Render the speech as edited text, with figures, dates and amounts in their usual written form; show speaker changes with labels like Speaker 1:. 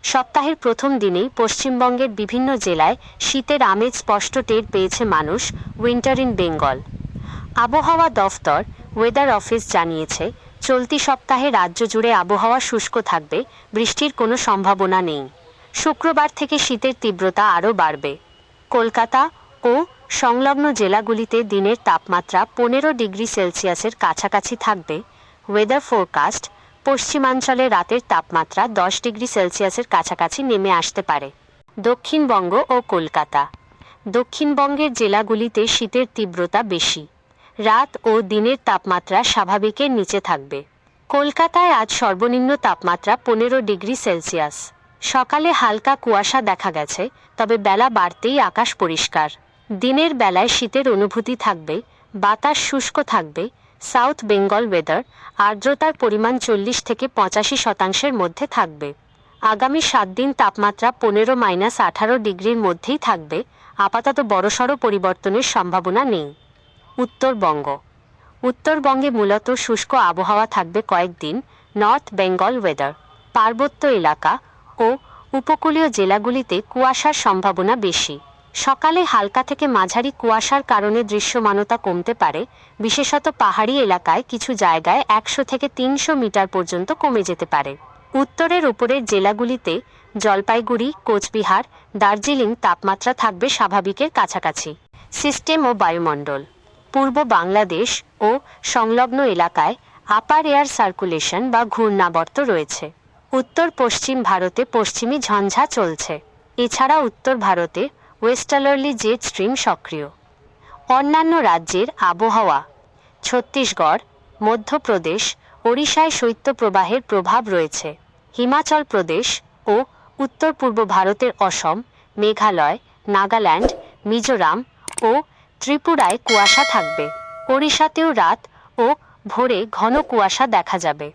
Speaker 1: সপ্তাহের প্রথম দিনেই পশ্চিমবঙ্গের বিভিন্ন জেলায় শীতের আমেজ স্পষ্ট টের পেয়েছে মানুষ। Winter in Bengal. আবহাওয়া দফতর ওয়েদার অফিস জানিয়েছে, চলতি সপ্তাহে রাজ্য জুড়ে আবহাওয়া শুষ্ক থাকবে, বৃষ্টির কোনো সম্ভাবনা নেই। শুক্রবার থেকে শীতের তীব্রতা আরও বাড়বে। কলকাতা ও সংলগ্ন জেলাগুলিতে দিনের তাপমাত্রা 15 ডিগ্রি সেলসিয়াসের কাছাকাছি থাকবে। ওয়েদার ফোরকাস্ট, পশ্চিমাঞ্চলে রাতের তাপমাত্রা 10 ডিগ্রি সেলসিয়াসের কাছাকাছি নেমে আসতে পারে। দক্ষিণবঙ্গ ও কলকাতা। দক্ষিণবঙ্গের জেলাগুলিতে শীতের তীব্রতা বেশি। রাত ও দিনের তাপমাত্রা স্বাভাবিকের নিচে থাকবে। কলকাতায় আজ সর্বনিম্ন তাপমাত্রা 15 ডিগ্রি সেলসিয়াস। সকালে হালকা কুয়াশা দেখা গেছে, তবে বেলা বাড়তেই আকাশ পরিষ্কার। দিনের বেলায় শীতের অনুভূতি থাকবে, বাতাস শুষ্ক থাকবে। সাউথ বেঙ্গল ওয়েদার, আর্দ্রতার পরিমাণ 40 থেকে 85% মধ্যে থাকবে। আগামী 7 দিন তাপমাত্রা 15-18 ডিগ্রির মধ্যেই থাকবে। আপাতত বড়সড় পরিবর্তনের সম্ভাবনা নেই। উত্তরবঙ্গ। উত্তরবঙ্গে মূলত শুষ্ক আবহাওয়া থাকবে কয়েকদিন। নর্থ বেঙ্গল ওয়েদার, পার্বত্য এলাকা ও উপকূলীয় জেলাগুলিতে কুয়াশার সম্ভাবনা বেশি। সকালে হালকা থেকে মাঝারি কুয়াশার কারণে দৃশ্যমানতা কমতে পারে, বিশেষত পাহাড়ি এলাকায় কিছু জায়গায় 100 থেকে 300 মিটার পর্যন্ত কমে যেতে পারে। উত্তরের উপরের জেলাগুলিতে জলপাইগুড়ি, কোচবিহার, দার্জিলিং তাপমাত্রা থাকবে স্বাভাবিকের কাছাকাছি। সিস্টেম ও বায়ুমণ্ডল। পূর্ব বাংলাদেশ ও সংলগ্ন এলাকায় আপার এয়ার সার্কুলেশন বা ঘূর্ণাবর্ত রয়েছে। উত্তর পশ্চিম ভারতে পশ্চিমী ঝঞ্ঝা চলছে। এছাড়া উত্তর ভারতে ওয়েস্টার্লি জেট স্ট্রিম সক্রিয়। অন্যান্য রাজ্যের আবহাওয়া। ছত্তিশগড়, মধ্যপ্রদেশ, ওড়িশায় শৈত্যপ্রবাহের প্রভাব রয়েছে। হিমাচল প্রদেশ ও উত্তর পূর্ব ভারতের অসম, মেঘালয়, নাগাল্যান্ড, মিজোরাম ও ত্রিপুরায় কুয়াশা থাকবে। ওড়িশাতেও রাত ও ভোরে ঘন কুয়াশা দেখা যাবে।